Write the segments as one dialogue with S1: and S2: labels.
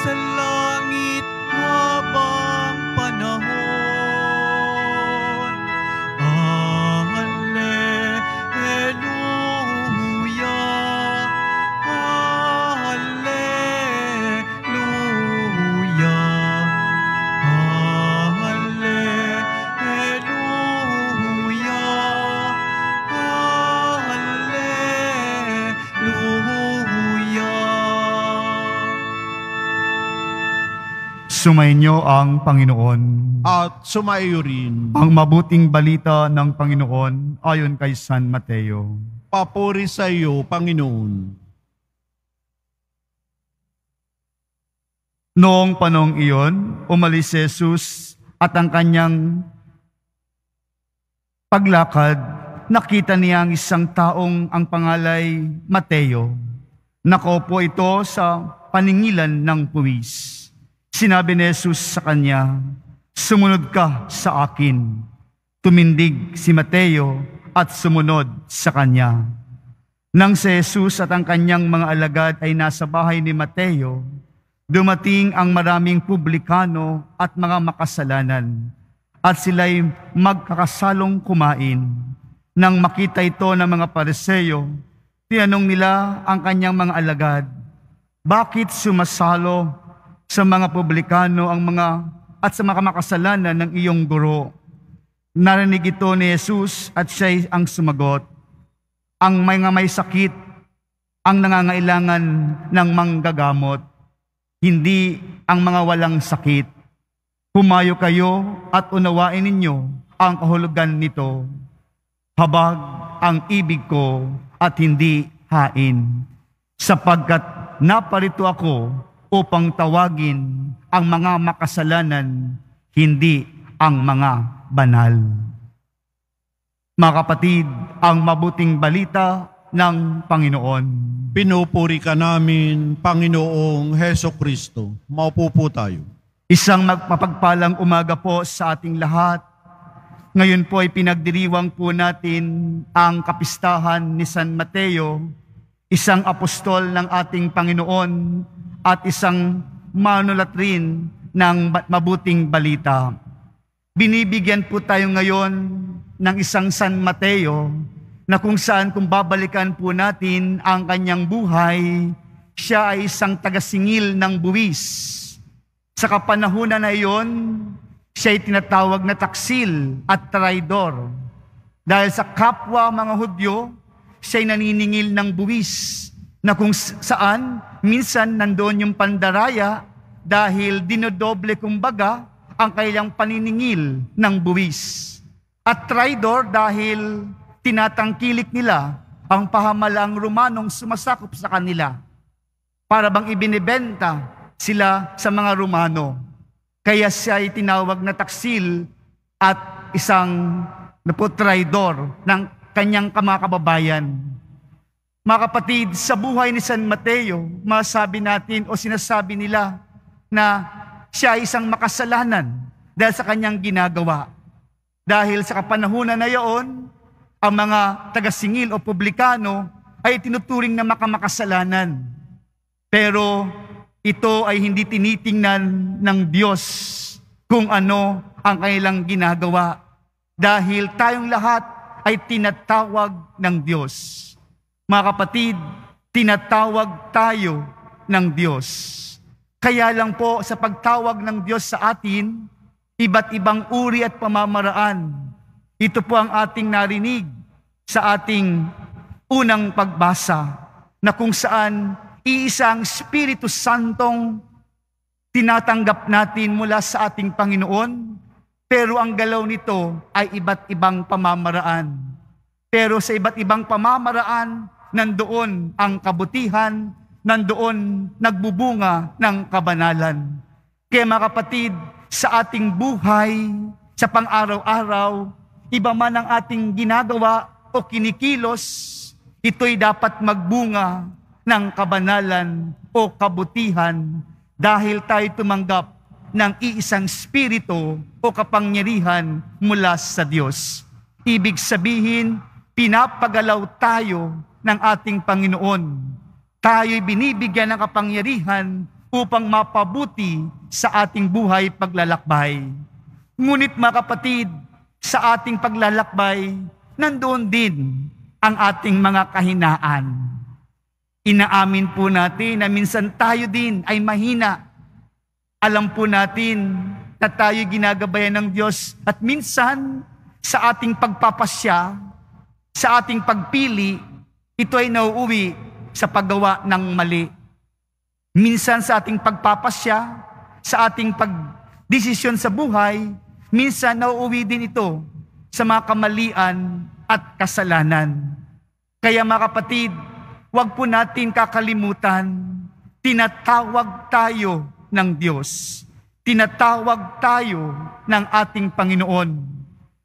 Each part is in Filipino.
S1: sa langit habang panahon. Alleluia, Alleluia, Alleluia, Alleluia.
S2: Sumainyo ang Panginoon.
S3: At sumaiyo rin.
S2: Ang mabuting balita ng Panginoon ayon kay San Mateo.
S3: Papuri sa iyo, Panginoon.
S2: Noong panahong iyon, umalis si Jesus at ang kanyang paglakad, nakita niya ang isang taong ang pangalay Mateo. Nakaupo ito sa paningilan ng puwis. Sinabi ni Jesus sa kanya, "Sumunod ka sa akin." Tumindig si Mateo at sumunod sa kanya. Nang si Jesus at ang kanyang mga alagad ay nasa bahay ni Mateo, dumating ang maraming publikano at mga makasalanan, at sila'y magkakasalong kumain. Nang makita ito ng mga Pariseo, tinanong nila ang kanyang mga alagad, "Bakit sumasalo sa mga publikano at sa mga makasalanan ng iyong guro?" Narinig ito ni Jesus at siya ang sumagot, "Ang mga may sakit ang nangangailangan ng manggagamot, hindi ang mga walang sakit. Humayo kayo at unawain ninyo ang kahulugan nito. Habag ang ibig ko at hindi hain, sapagkat naparito ako upang tawagin ang mga makasalanan, hindi ang mga banal." Mga kapatid, ang mabuting balita ng Panginoon.
S3: Pinupuri ka namin, Panginoong Heso Kristo. Maupo po tayo.
S2: Isang mapagpalang umaga po sa ating lahat. Ngayon po ay pinagdiriwang po natin ang kapistahan ni San Mateo, isang apostol ng ating Panginoon at isang manulat rin ng mabuting balita. Binibigyan po tayo ngayon ng isang San Mateo na kung saan kung babalikan po natin ang kanyang buhay, siya ay isang tagasingil ng buwis. Sa kapanahunan na iyon, siya ay tinatawag na taksil at traidor. Dahil sa kapwa mga Hudyo, siya ay naniningil ng buwis na kung saan minsan nandoon yung pandaraya dahil dinodoble kumbaga ang kailang paniningil ng buwis. At traidor dahil tinatangkilik nila ang pahamalang Romanong sumasakop sa kanila para bang ibinibenta sila sa mga Romano. Kaya siya ay tinawag na taksil at isang traidor ng kanyang mga kababayan. Mga kapatid, sa buhay ni San Mateo, masabi natin o sinasabi nila na siya ay isang makasalanan dahil sa kanyang ginagawa. Dahil sa kapanahunan na iyon, ang mga tagasingil o publikano ay tinuturing na makamakasalanan. Pero ito ay hindi tinitingnan ng Diyos kung ano ang kanilang ginagawa. Dahil tayong lahat ay tinatawag ng Diyos. Mga kapatid, tinatawag tayo ng Diyos. Kaya lang po sa pagtawag ng Diyos sa atin, iba't ibang uri at pamamaraan. Ito po ang ating narinig sa ating unang pagbasa na kung saan iisang Espiritu Santong tinatanggap natin mula sa ating Panginoon, pero ang galaw nito ay iba't ibang pamamaraan. Pero sa iba't ibang pamamaraan, nandoon ang kabutihan, nandoon nagbubunga ng kabanalan. Kaya mga kapatid, sa ating buhay, sa pang-araw-araw, iba man ang ating ginagawa o kinikilos, ito'y dapat magbunga ng kabanalan o kabutihan dahil tayo tumanggap ng iisang spirito o kapangyarihan mula sa Diyos. Ibig sabihin, pinapagalaw tayo ng ating Panginoon. Tayo'y binibigyan ng kapangyarihan upang mapabuti sa ating buhay paglalakbay. Ngunit mga kapatid, sa ating paglalakbay, nandoon din ang ating mga kahinaan. Inaamin po natin na minsan tayo din ay mahina. Alam po natin na tayo ginagabayan ng Diyos at minsan sa ating pagpapasya, sa ating pagpili, ito ay nauuwi sa paggawa ng mali. Minsan sa ating pagpapasya, sa ating pagdesisyon sa buhay, minsan nauuwi din ito sa mga kamalian at kasalanan. Kaya mga kapatid, huwag po natin kakalimutan, tinatawag tayo ng Diyos. Tinatawag tayo ng ating Panginoon.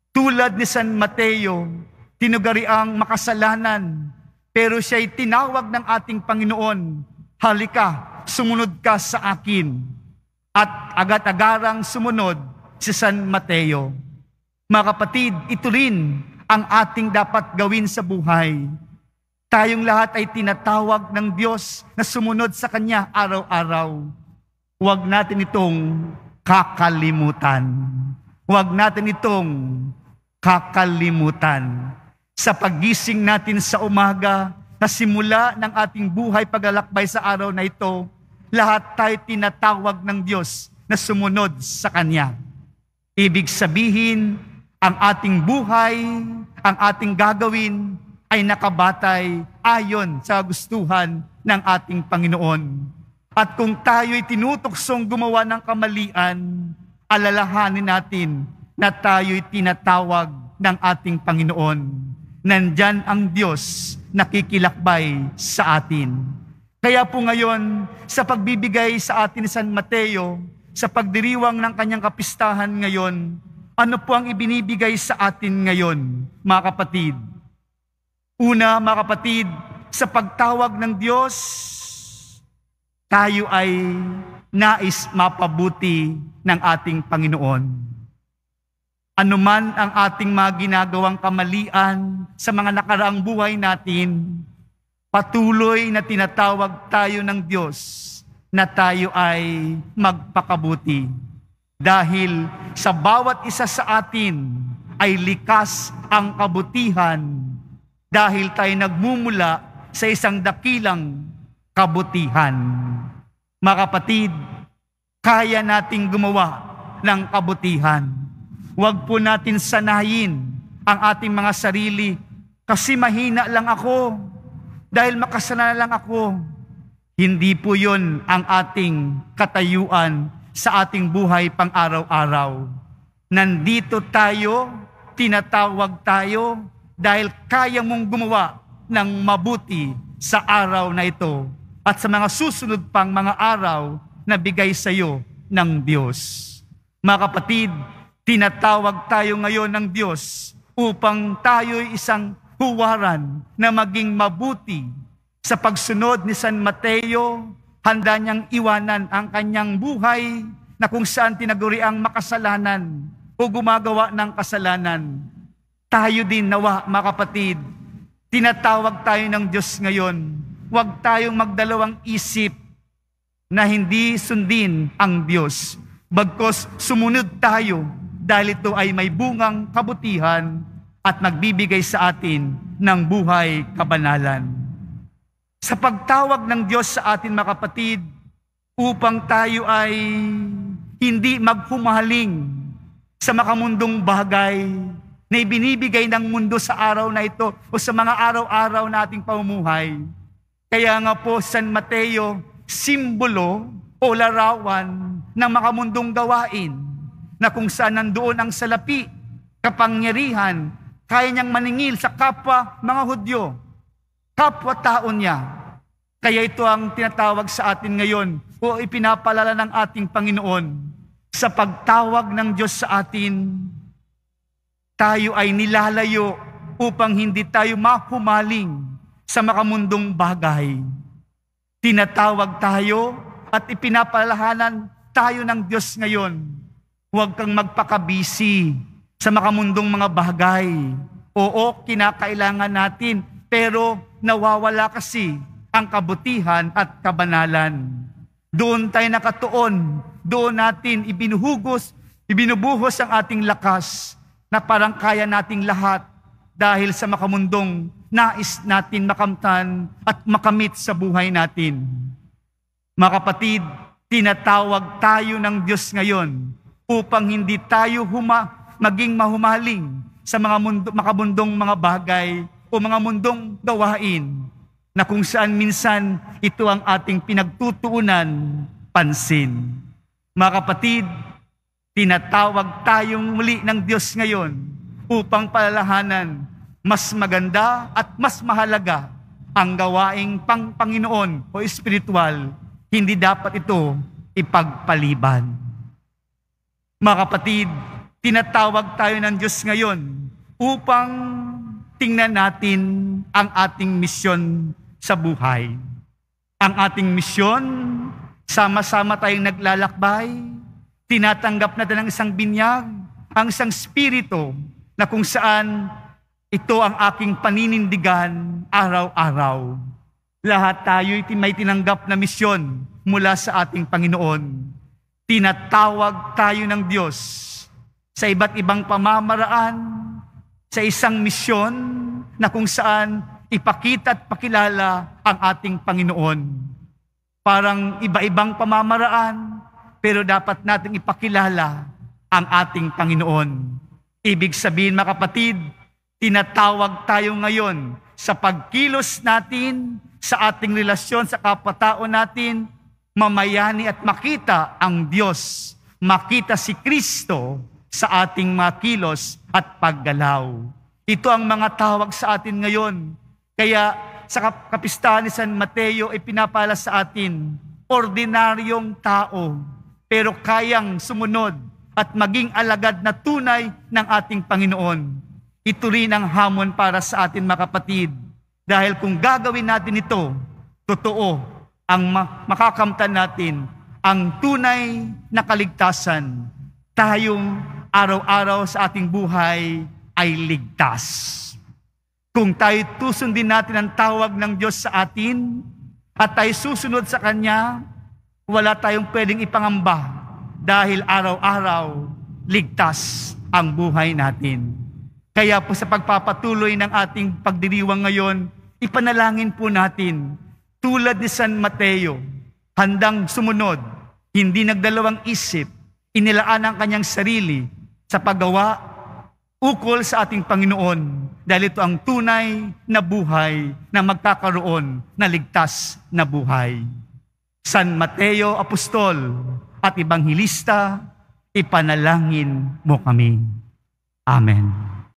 S2: Tulad ni San Mateo, tinugariang makasalanan, pero siya'y tinawag ng ating Panginoon, halika, sumunod ka sa akin. At agad-agarang sumunod si San Mateo. Mga kapatid, ito rin ang ating dapat gawin sa buhay. Tayong lahat ay tinatawag ng Diyos na sumunod sa Kanya araw-araw. Huwag natin itong kakalimutan. Huwag natin itong kakalimutan. Sa paggising natin sa umaga, na simula ng ating buhay paglalakbay sa araw na ito, lahat tayo tinatawag ng Diyos na sumunod sa Kanya. Ibig sabihin, ang ating buhay, ang ating gagawin ay nakabatay ayon sa gustuhan ng ating Panginoon. At kung tayo'y tinutuksong gumawa ng kamalian, alalahanin natin na tayo'y tinatawag ng ating Panginoon. Nandyan ang Diyos nakikilakbay sa atin. Kaya po ngayon, sa pagbibigay sa atin ni San Mateo, sa pagdiriwang ng kanyang kapistahan ngayon, ano po ang ibinibigay sa atin ngayon, mga kapatid? Una, mga kapatid, sa pagtawag ng Diyos, tayo ay nais mapabuti ng ating Panginoon. Ano man ang ating mga ginagawang kamalian sa mga nakaraang buhay natin, patuloy na tinatawag tayo ng Diyos na tayo ay magpakabuti. Dahil sa bawat isa sa atin ay likas ang kabutihan dahil tayo nagmumula sa isang dakilang kabutihan. Mga kapatid, kaya nating gumawa ng kabutihan. Huwag po natin sanayin ang ating mga sarili kasi mahina lang ako, dahil makasalanan lang ako. Hindi po yun ang ating katayuan sa ating buhay pang-araw-araw. Nandito tayo, tinatawag tayo, dahil kaya mong gumawa ng mabuti sa araw na ito at sa mga susunod pang mga araw na bigay sa iyo ng Diyos. Mga kapatid, tinatawag tayo ngayon ng Diyos upang tayo'y isang huwaran na maging mabuti. Sa pagsunod ni San Mateo, handa niyang iwanan ang kanyang buhay na kung saan tinaguri ang makasalanan o gumagawa ng kasalanan. Tayo din nawa, mga kapatid, tinatawag tayo ng Diyos ngayon. Huwag tayong magdalawang isip na hindi sundin ang Diyos. Bagkos sumunod tayo dahil ito ay may bungang kabutihan at magbibigay sa atin ng buhay kabanalan. Sa pagtawag ng Diyos sa atin, mga kapatid, upang tayo ay hindi maghumaling sa makamundong bagay na ibinibigay ng mundo sa araw na ito o sa mga araw-araw nating pamumuhay. Kaya nga po, San Mateo, simbolo o larawan ng makamundong gawain na kung saan nandoon ang salapi, kapangyarihan, kaya niyang maningil sa kapwa mga Hudyo, kapwa-tao niya. Kaya ito ang tinatawag sa atin ngayon o ipinapalala ng ating Panginoon. Sa pagtawag ng Diyos sa atin, tayo ay nilalayo upang hindi tayo mahumaling sa makamundong bagay. Tinatawag tayo at ipinapalalahanan tayo ng Diyos ngayon. Huwag kang magpakabisi sa makamundong mga bagay. Oo, kinakailangan natin, pero nawawala kasi ang kabutihan at kabanalan. Doon tayo nakatuon. Doon natin ibinubuhos ang ating lakas na parang kaya nating lahat dahil sa makamundong nais natin makamtan at makamit sa buhay natin. Mga kapatid, tinatawag tayo ng Diyos ngayon upang hindi tayo maging mahumaling sa mga makabundong mga bagay o mga mundong gawain na kung saan minsan ito ang ating pinagtutuunan pansin. Mga kapatid, tinatawag tayong muli ng Diyos ngayon upang palalahanan mas maganda at mas mahalaga ang gawaing Panginoon o espiritual. Hindi dapat ito ipagpaliban. Mga kapatid, tinatawag tayo ng Diyos ngayon upang tingnan natin ang ating misyon sa buhay. Ang ating misyon, sama-sama tayong naglalakbay, tinatanggap natin ang isang binyag, ang isang spirito na kung saan ito ang aking paninindigan araw-araw. Lahat tayo may tinanggap na misyon mula sa ating Panginoon. Tinatawag tayo ng Diyos sa iba't ibang pamamaraan, sa isang misyon na kung saan ipakita at pakilala ang ating Panginoon. Parang iba-ibang pamamaraan, pero dapat nating ipakilala ang ating Panginoon. Ibig sabihin, mga kapatid, tinatawag tayo ngayon sa pagkilos natin, sa ating relasyon sa kapwa-tao natin, mamayani at makita ang Diyos, makita si Kristo sa ating mga kilos at paggalaw. Ito ang mga tawag sa atin ngayon. Kaya sa kapistahan ni San Mateo ay pinapala sa atin, ordinaryong tao, pero kayang sumunod at maging alagad na tunay ng ating Panginoon. Ito rin ang hamon para sa atin, mga kapatid. Dahil kung gagawin natin ito, totoo ang makakamtan natin ang tunay na kaligtasan. Tayong araw-araw sa ating buhay ay ligtas. Kung tayo susundin natin ang tawag ng Diyos sa atin at tayo susunod sa Kanya, wala tayong pwedeng ipangamba dahil araw-araw ligtas ang buhay natin. Kaya po sa pagpapatuloy ng ating pagdiriwang ngayon, ipanalangin po natin, tulad ni San Mateo, handang sumunod, hindi nagdalawang isip, inilaan ang kanyang sarili sa paggawa ukol sa ating Panginoon, dahil ito ang tunay na buhay na magkakaroon na ligtas na buhay. San Mateo, Apostol at Ebanghilista, ipanalangin mo kami. Amen.